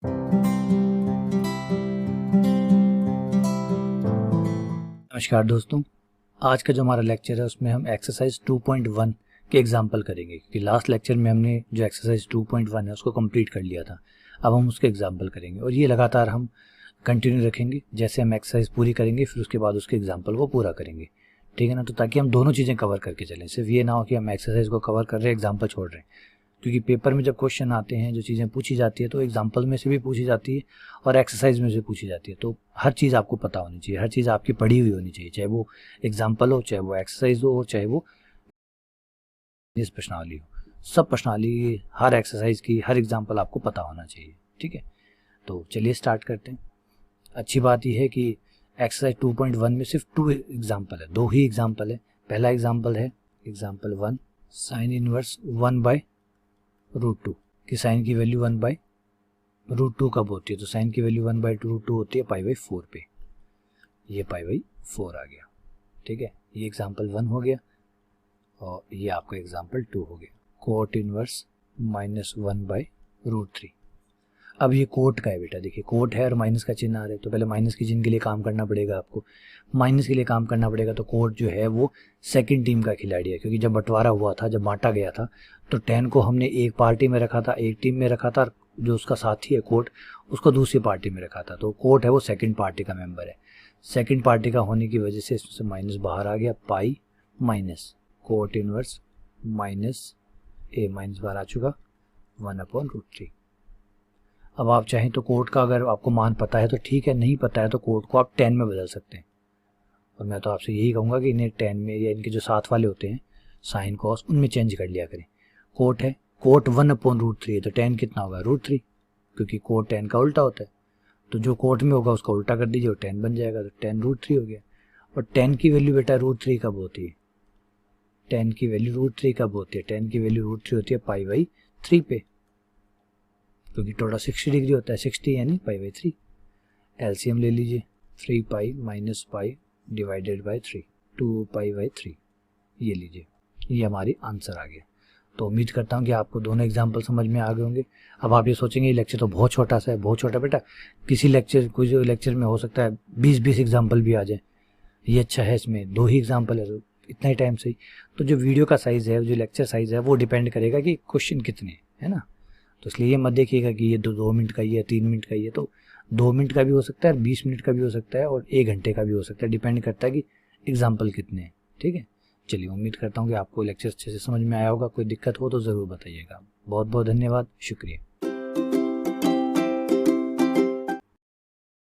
नमस्कार दोस्तों, आज का जो हमारा लेक्चर है उसमें हम एक्सरसाइज 2.1 के एग्जाम्पल करेंगे क्योंकि लास्ट लेक्चर में हमने जो एक्सरसाइज 2.1 है उसको कंप्लीट कर लिया था। अब हम उसके एग्जाम्पल करेंगे और ये लगातार हम कंटिन्यू रखेंगे। जैसे हम एक्सरसाइज पूरी करेंगे फिर उसके बाद उसके एग्जाम्पल को पूरा करेंगे, ठीक है ना। तो ताकि हम दोनों चीज़ें कवर करके चलें, सिर्फ ये ना हो कि हम एक्सरसाइज को कवर कर रहे हैं एग्जाम्पल छोड़ रहे हैं। क्योंकि पेपर में जब क्वेश्चन आते हैं, जो चीज़ें पूछी जाती है तो एग्जाम्पल में से भी पूछी जाती है और एक्सरसाइज में से पूछी जाती है। तो हर चीज़ आपको पता होनी चाहिए, हर चीज़ आपकी पढ़ी हुई होनी चाहिए, चाहे वो एग्जाम्पल हो, चाहे वो एक्सरसाइज हो, चाहे वो इस प्रश्नावली हो। सब प्रश्नावली, हर एक्सरसाइज की, हर एग्जाम्पल आपको पता होना चाहिए, ठीक है। तो चलिए स्टार्ट करते हैं। अच्छी बात यह है कि एक्सरसाइज 2.1 में सिर्फ 2 एग्जाम्पल है, 2 ही एग्जाम्पल है। पहला एग्जाम्पल है एग्जाम्पल 1, साइन इनवर्स 1/√2 कि साइन की वैल्यू 1/√2 कब होती है। तो साइन की वैल्यू 1/√2 होती है π/4 पे। ये π/4 आ गया, ठीक है। ये एग्जाम्पल 1 हो गया और ये आपका एग्जाम्पल 2 हो गया। Cot inverse -1/√3। अब ये कोट का है बेटा, देखिए कोट है और माइनस का चिन्ह आ रहा है, तो पहले माइनस के चिन्ह के लिए काम करना पड़ेगा आपको। माइनस के लिए काम करना पड़ेगा तो कोट जो है वो सेकंड टीम का खिलाड़ी है, क्योंकि जब बंटवारा हुआ था, जब बांटा गया था तो 10 को हमने एक पार्टी में रखा था, एक टीम में रखा था, और जो उसका साथी है कोट उसको दूसरी पार्टी में रखा था। तो कोट है वो सेकेंड पार्टी का मेम्बर है। सेकेंड पार्टी का होने की वजह से इसमें से माइनस बाहर आ गया, pi minus cot inverse minus minus बाहर आ चुका 1/√3। अब आप चाहें तो कोट का अगर आपको मान पता है तो ठीक है, नहीं पता है तो कोट को आप 10 में बदल सकते हैं। और मैं तो आपसे यही कहूँगा कि इन्हें 10 में, या इनके जो साथ वाले होते हैं साइन कॉस, उनमें चेंज कर लिया करें। कोट है, कोट 1/√3 है तो 10 कितना होगा, √3, क्योंकि कोट 10 का उल्टा होता है। तो जो कोट में होगा उसका उल्टा कर दीजिए और 10 बन जाएगा, तो 10√3 हो गया। और 10 की वैल्यू बेटा √3 कब होती है, 10 की वैल्यू √3 कब होती है, 10 की वैल्यू √3 होती है π/3 पे, क्योंकि टोटल 60 डिग्री होता है, 60 यानी π/3। एलसीएम ले लीजिए, 3π माइनस पाई डिवाइडेड बाई 3, 2π/3 ये लीजिए। ये हमारी आंसर आ गया। तो उम्मीद करता हूँ कि आपको दोनों एग्जाम्पल समझ में आ गए होंगे। अब आप ये सोचेंगे ये लेक्चर तो बहुत छोटा सा है, बहुत छोटा। बेटा किसी लेक्चर, कुछ लेक्चर में हो सकता है 20-20 एग्जाम्पल भी आ जाए। ये अच्छा है, इसमें 2 ही एग्जाम्पल है तो इतना ही टाइम सही। तो जो वीडियो का साइज़ है, जो लेक्चर साइज़ है, वो डिपेंड करेगा कि क्वेश्चन कितने है ना। तो इसलिए ये मत देखिएगा कि ये 2 मिनट का ही है, 3 मिनट का ही है। तो 2 मिनट का भी हो सकता है, 20 मिनट का भी हो सकता है और 1 घंटे का भी हो सकता है, डिपेंड करता है कि एग्जाम्पल कितने हैं, ठीक है। चलिए, उम्मीद करता हूँ कि आपको लेक्चर अच्छे से समझ में आया होगा। कोई दिक्कत हो तो ज़रूर बताइएगा। बहुत बहुत धन्यवाद, शुक्रिया।